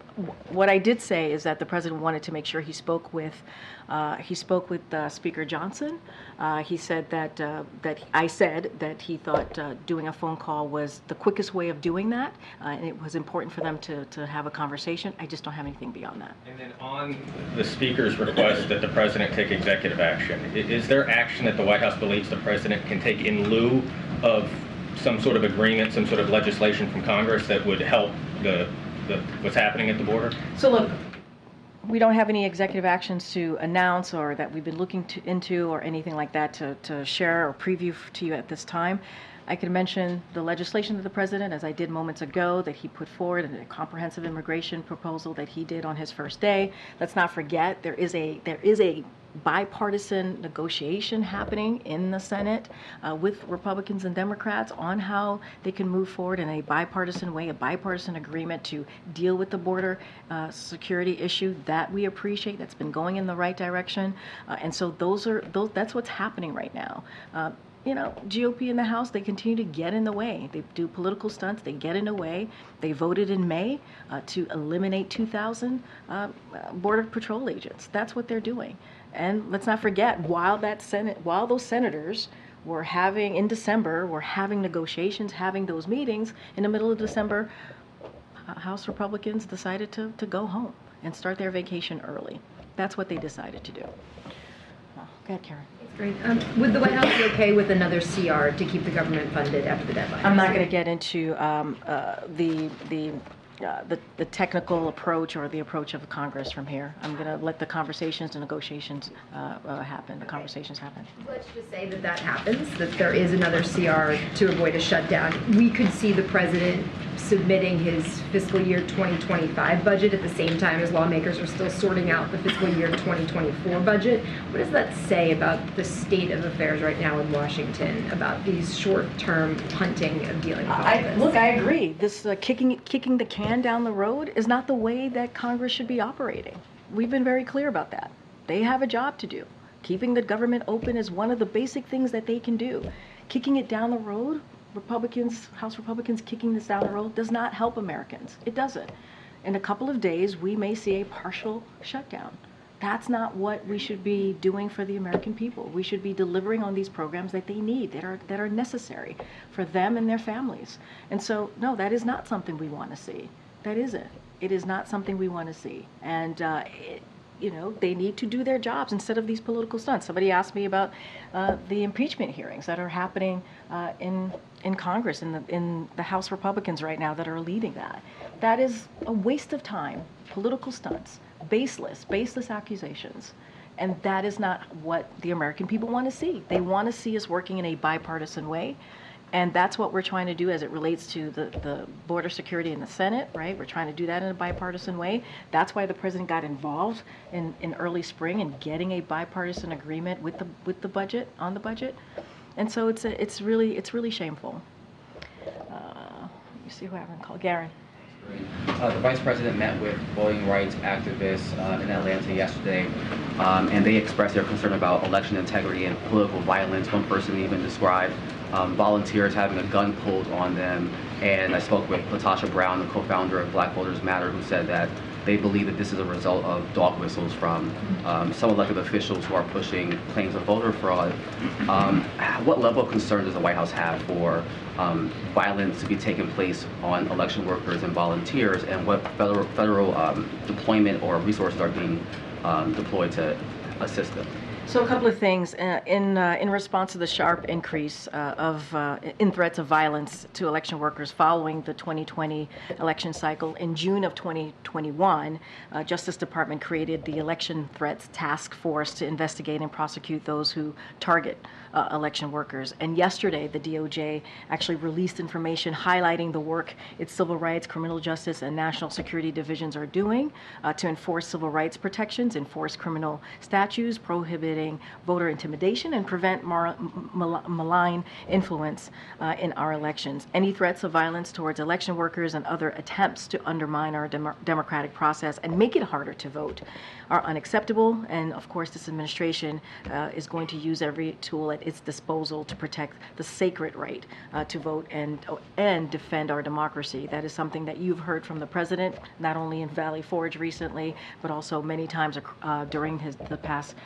What I did say is that the president wanted to make sure he spoke with Speaker Johnson. He said that I said that he thought doing a phone call was the quickest way of doing that, and it was important for them to have a conversation. I just don't have anything beyond that. And then on the speaker's request that the president take executive action, is there action that the White House believes the president can take in lieu of some sort of agreement, some sort of legislation from Congress that would help what's happening at the border? So look, we don't have any executive actions to announce or that we've been looking into or anything like that to share or preview to you at this time. I can mention the legislation of the president, as I did moments ago, that he put forward, and a comprehensive immigration proposal that he did on his first day. Let's not forget there is a bipartisan negotiation happening in the Senate with Republicans and Democrats on how they can move forward in a bipartisan way, a bipartisan agreement to deal with the border security issue that we appreciate. That's been going in the right direction, and so that's what's happening right now. GOP in the House, they continue to get in the way. They do political stunts. They get in the way. They voted in May to eliminate 2,000 Border Patrol agents. That's what they're doing. And let's not forget, while those senators were in December, were having negotiations, having those meetings, in the middle of December, House Republicans decided to go home and start their vacation early. That's what they decided to do. Go ahead, Karen. Great. Would the White House be okay with another CR to keep the government funded after the deadline? I'm not going to get into the technical approach or the approach of Congress from here. I'm going to let the conversations and negotiations happen. The conversations happen. Let's just say that happens, that there is another CR to avoid a shutdown. We could see the president submitting his fiscal year 2025 budget at the same time as lawmakers are still sorting out the fiscal year 2024 budget. What does that say about the state of affairs right now in Washington, about these short-term punting of dealing with all this? Look, I agree. This kicking the can down the road is not the way that Congress should be operating. We've been very clear about that. They have a job to do. Keeping the government open is one of the basic things that they can do. Kicking it down the road, House Republicans kicking this down the road does not help Americans. It doesn't. In a couple of days, we may see a partial shutdown. That's not what we should be doing for the American people. We should be delivering on these programs that they need, that are necessary for them and their families. And so, no, that is not something we want to see. That isn't. It is not something we want to see. And you know, they need to do their jobs instead of these political stunts. Somebody asked me about the impeachment hearings that are happening in Congress, in the House Republicans right now that are leading that. That is a waste of time, political stunts, baseless accusations. And that is not what the American people want to see. They want to see us working in a bipartisan way. And that's what we're trying to do as it relates to the border security in the Senate, right? We're trying to do that in a bipartisan way. That's why the president got involved in early spring in getting a bipartisan agreement with the budget, on the budget. And so it's really shameful. You see who I haven't called, Garen. The Vice President met with voting rights activists in Atlanta yesterday, and they expressed their concern about election integrity and political violence. One person even described volunteers having a gun pulled on them, and I spoke with Latasha Brown, the co-founder of Black Voters Matter, who said that they believe that this is a result of dog whistles from some elected officials who are pushing claims of voter fraud. What level of concern does the White House have for violence to be taking place on election workers and volunteers, and what federal deployment or resources are being deployed to assist them? So a couple of things in response to the sharp increase in threats of violence to election workers following the 2020 election cycle. In June of 2021, Justice Department created the Election Threats Task Force to investigate and prosecute those who target election workers. And yesterday, the DOJ actually released information highlighting the work its civil rights, criminal justice, and national security divisions are doing to enforce civil rights protections, enforce criminal statutes, prohibiting voter intimidation, and prevent malign influence in our elections. Any threats of violence towards election workers and other attempts to undermine our democratic process and make it harder to vote are unacceptable. And of course, this administration is going to use every tool at its disposal to protect the sacred right to vote and defend our democracy. That is something that you've heard from the president, not only in Valley Forge recently, but also many times during the past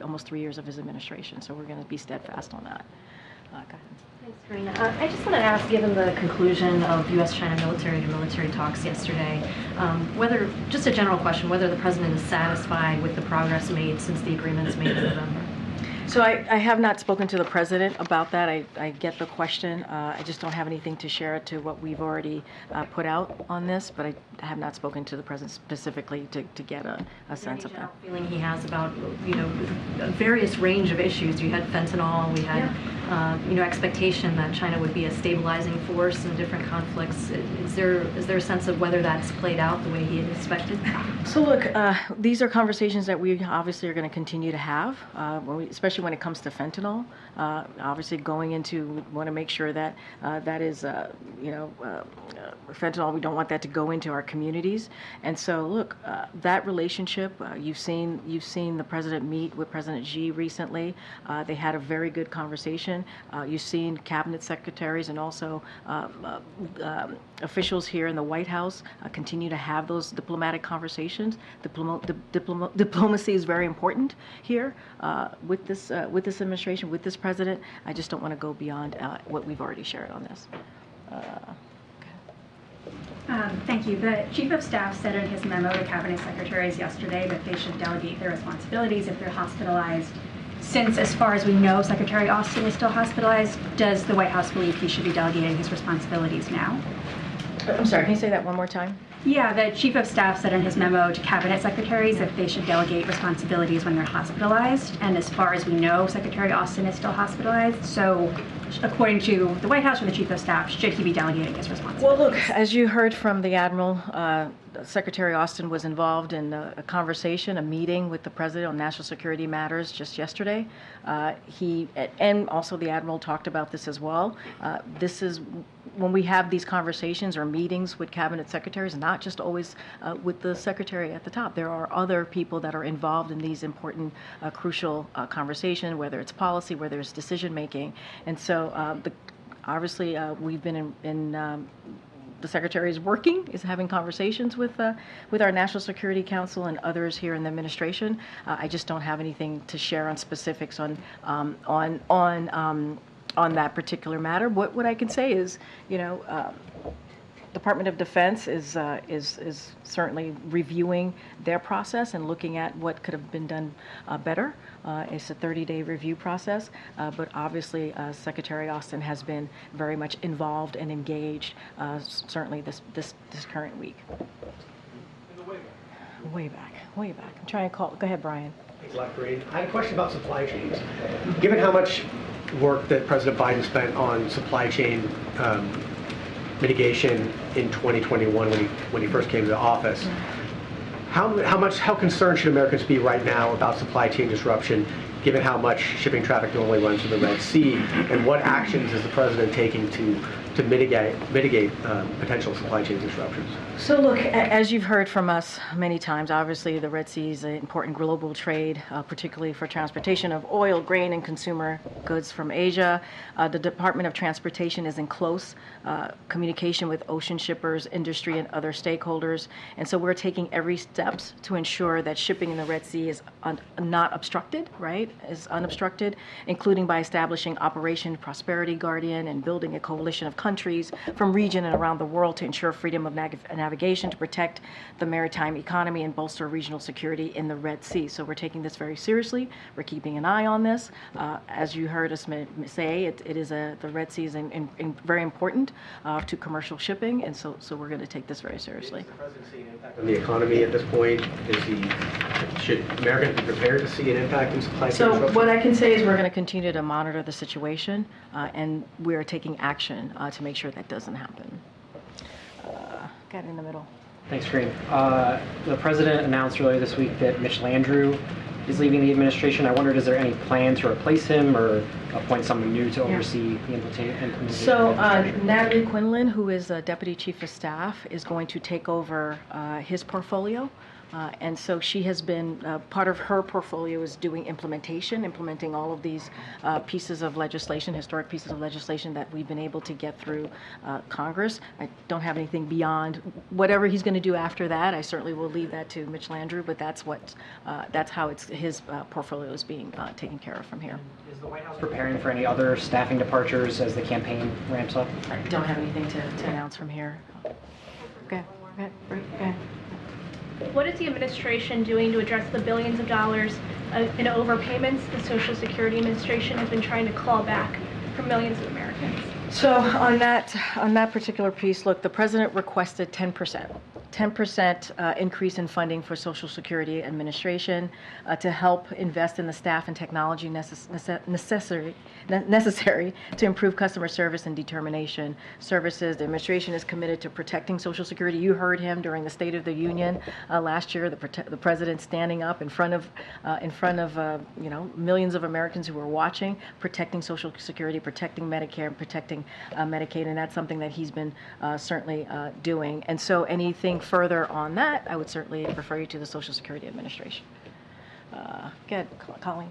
almost 3 years of his administration. So we're going to be steadfast on that. Go ahead. Thanks, Karine. I just want to ask, given the conclusion of U.S.-China military talks yesterday, just a general question, whether the president is satisfied with the progress made since the agreements made in November. So I have not spoken to the president about that. I get the question. I just don't have anything to share to what we've already put out on this, but I have not spoken to the president specifically to get a sense of that. Feeling he has about, a various range of issues. You had fentanyl, we had, expectation that China would be a stabilizing force in different conflicts. Is there a sense of whether that's played out the way he had expected? So look, these are conversations that we obviously are going to continue to have, especially when it comes to fentanyl. Obviously going into, we want to make sure that that is, fentanyl, we don't want that to go into our communities. And so look, that relationship, you've seen the president meet with President Xi recently. They had a very good conversation. You've seen cabinet secretaries and also officials here in the White House continue to have those diplomatic conversations. Diplomacy is very important here with this administration, with this president. I just don't want to go beyond what we've already shared on this. Thank you. The Chief of Staff said in his memo to cabinet secretaries yesterday that they should delegate their responsibilities if they're hospitalized. Since, as far as we know, Secretary Austin is still hospitalized, does the White House believe he should be delegating his responsibilities now? I'm sorry, can you say that one more time? Yeah, the Chief of Staff said in his memo to cabinet secretaries that they should delegate responsibilities when they're hospitalized. And as far as we know, Secretary Austin is still hospitalized. So according to the White House or the Chief of Staff, should he be delegating his responsibilities? Well, look, as you heard from the Admiral, Secretary Austin was involved in a conversation, a meeting with the President on national security matters just yesterday. And also the Admiral talked about this as well. This is when we have these conversations or meetings with cabinet secretaries, not just always with the secretary at the top. There are other people that are involved in these important, crucial conversations, whether it's policy, whether it's decision making. And so obviously we've been in the Secretary is having conversations with our National Security Council and others here in the administration. I just don't have anything to share on specifics on that particular matter. What I can say is, Department of Defense is certainly reviewing their process and looking at what could have been done better. It's a 30-day review process, but obviously Secretary Austin has been very much involved and engaged, certainly this current week. Way back. I'm trying to call. Go ahead, Brian. Thanks a lot, Karine. I had a question about supply chains. Given how much work that President Biden spent on supply chain mitigation in 2021 when he first came to office, how concerned should Americans be right now about supply chain disruption, given how much shipping traffic normally runs through the Red Sea, and what actions is the president taking to mitigate potential supply chain disruptions? So look, as you've heard from us many times, obviously the Red Sea is an important global trade, particularly for transportation of oil, grain, and consumer goods from Asia. The Department of Transportation is in close communication with ocean shippers, industry, and other stakeholders. And so we're taking every steps to ensure that shipping in the Red Sea is not obstructed, right? Is unobstructed, including by establishing Operation Prosperity Guardian and building a coalition of countries from region and around the world to ensure freedom of navigation, to protect the maritime economy and bolster regional security in the Red Sea. So we're taking this very seriously. We're keeping an eye on this. As you heard us say, the Red Sea is very important to commercial shipping, and so we're going to take this very seriously. Is the president seeing an impact on the economy at this point? Should Americans be prepared to see an impact in supply chain disruption? So what I can say is we're going to continue to monitor the situation, and we are taking action to make sure that doesn't happen. Got in the middle. Thanks, Karine. The president announced earlier this week that Mitch Landrieu is leaving the administration. I wondered, is there any plan to replace him or appoint someone new to oversee the implementation? So Natalie Quinlan, who is Deputy Chief of Staff, is going to take over his portfolio. And so she has been, part of her portfolio is doing implementing all of these pieces of legislation, historic pieces of legislation that we've been able to get through Congress. I don't have anything beyond whatever he's going to do after that. I certainly will leave that to Mitch Landrieu, but that's how his portfolio is being taken care of from here. Is the White House preparing for any other staffing departures as the campaign ramps up? I don't have anything to announce from here. Okay. What is the administration doing to address the billions of dollars in overpayments the Social Security Administration has been trying to claw back from millions of Americans? So on that particular piece, look, the president requested 10% increase in funding for Social Security Administration to help invest in the staff and technology necessary to improve customer service and determination services. The administration is committed to protecting Social Security. You heard him during the State of the Union last year. The president standing up in front of millions of Americans who were watching, protecting Social Security, protecting Medicare, and protecting Medicaid, and that's something that he's been certainly doing. And so anything further on that, I would certainly refer you to the Social Security Administration. Go ahead, Colleen.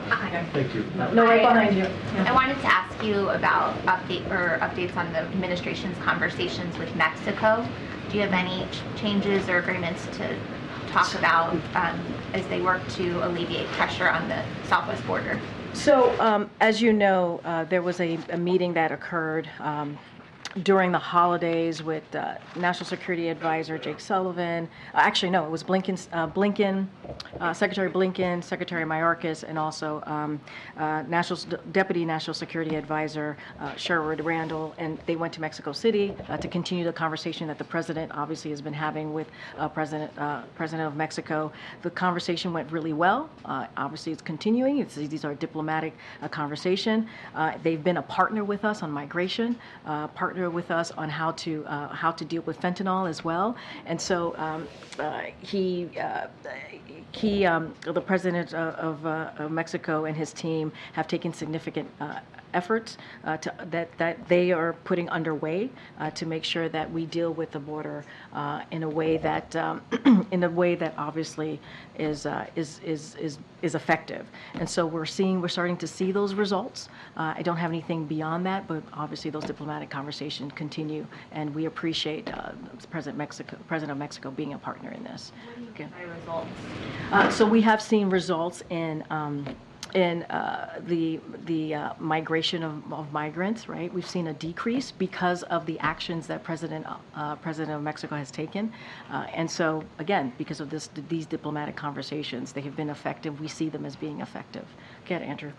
Hi. Thank you. No, right behind you. I wanted to ask you about updates on the administration's conversations with Mexico. Do you have any changes or agreements to talk about as they work to alleviate pressure on the southwest border? So, as you know, there was a meeting that occurred during the holidays with National Security Advisor Jake Sullivan. Actually, no, it was Secretary Blinken, Secretary Mayorkas, and also Deputy National Security Advisor Sherwood Randall. And they went to Mexico City to continue the conversation that the president obviously has been having with President of Mexico. The conversation went really well. Obviously, it's continuing. These are diplomatic conversation. They've been a partner with us on migration, partner with us on how to deal with fentanyl as well. And so the president of Mexico and his team have taken significant efforts that they are putting underway to make sure that we deal with the border in a way that obviously is effective. And so we're starting to see those results. I don't have anything beyond that, but obviously those diplomatic conversations continue, and we appreciate President of Mexico being a partner in this. Okay. Results. So we have seen results in the migration of migrants, right? We've seen a decrease because of the actions that President of Mexico has taken. And so, again, because of these diplomatic conversations, they have been effective. We see them as being effective. Go ahead, Andrew.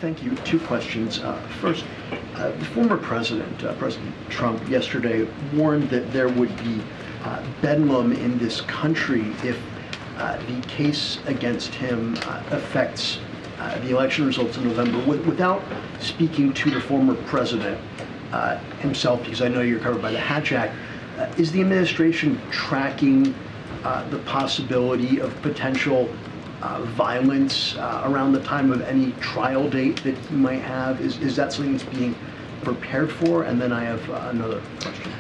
Thank you. Two questions. First, the former president, President Trump, yesterday warned that there would be bedlam in this country if the case against him affects the election results in November. Without speaking to the former president himself, because I know you're covered by the Hatch Act, is the administration tracking the possibility of potential violence around the time of any trial date that he might have? Is that something that's being prepared for? And then I have another question.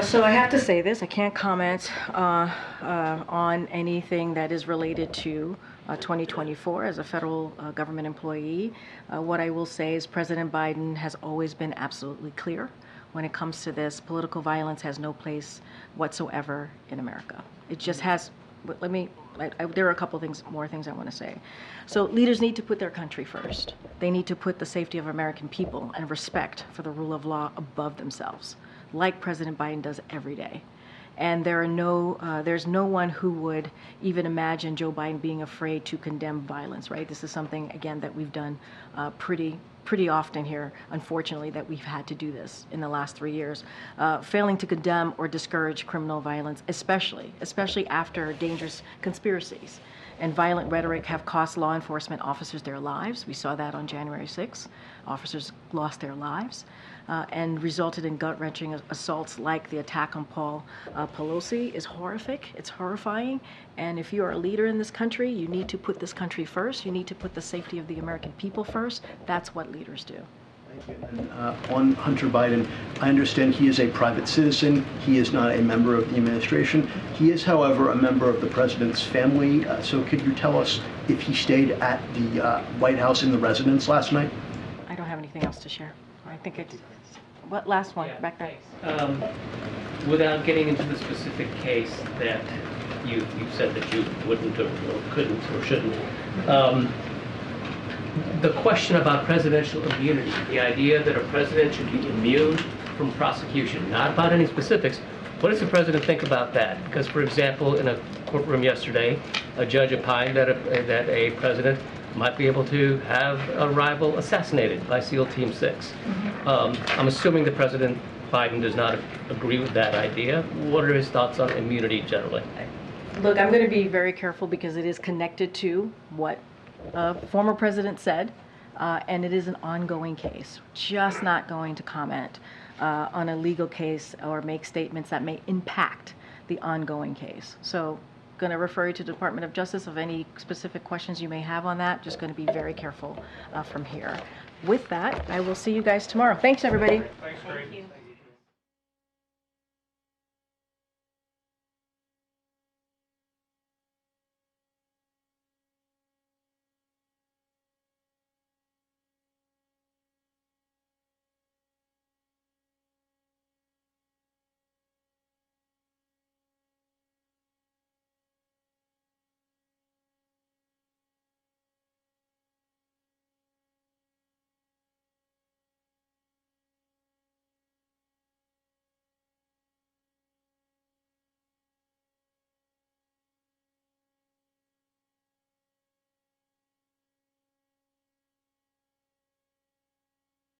So I have to say this, I can't comment on anything that is related to 2024 as a federal government employee. What I will say is President Biden has always been absolutely clear when it comes to this. Political violence has no place whatsoever in America. It just has. But there are a couple more things I want to say. So leaders need to put their country first. They need to put the safety of American people and respect for the rule of law above themselves, like President Biden does every day. And there's no one who would even imagine Joe Biden being afraid to condemn violence, right? This is something, again, that we've done pretty often here, unfortunately, that we've had to do this in the last 3 years. Failing to condemn or discourage criminal violence, especially after dangerous conspiracies and violent rhetoric have cost law enforcement officers their lives. We saw that on January 6th. Officers lost their lives and resulted in gut-wrenching assaults like the attack on Paul Pelosi is horrific. It's horrifying. And if you are a leader in this country, you need to put this country first. You need to put the safety of the American people first. That's what leaders do. Thank you. And on Hunter Biden, I understand he is a private citizen. He is not a member of the administration. He is, however, a member of the president's family. So could you tell us if he stayed at the White House in the residence last night? I don't have anything else to share. I think it's... What last one? Back there. Without getting into the specific case that you said that you wouldn't or couldn't or shouldn't, the question about presidential immunity, the idea that a president should be immune from prosecution, not about any specifics. What does the president think about that? Because, for example, in a courtroom yesterday, a judge opined that a president might be able to have a rival assassinated by SEAL Team 6. I'm assuming that President Biden does not agree with that idea. What are his thoughts on immunity generally? Look, I'm going to be very careful because it is connected to what a former president said, and it is an ongoing case. Just not going to comment on a legal case or make statements that may impact the ongoing case. So going to refer you to the Department of Justice of any specific questions you may have on that. Just going to be very careful from here. With that, I will see you guys tomorrow. Thanks, everybody. Thanks, Karine.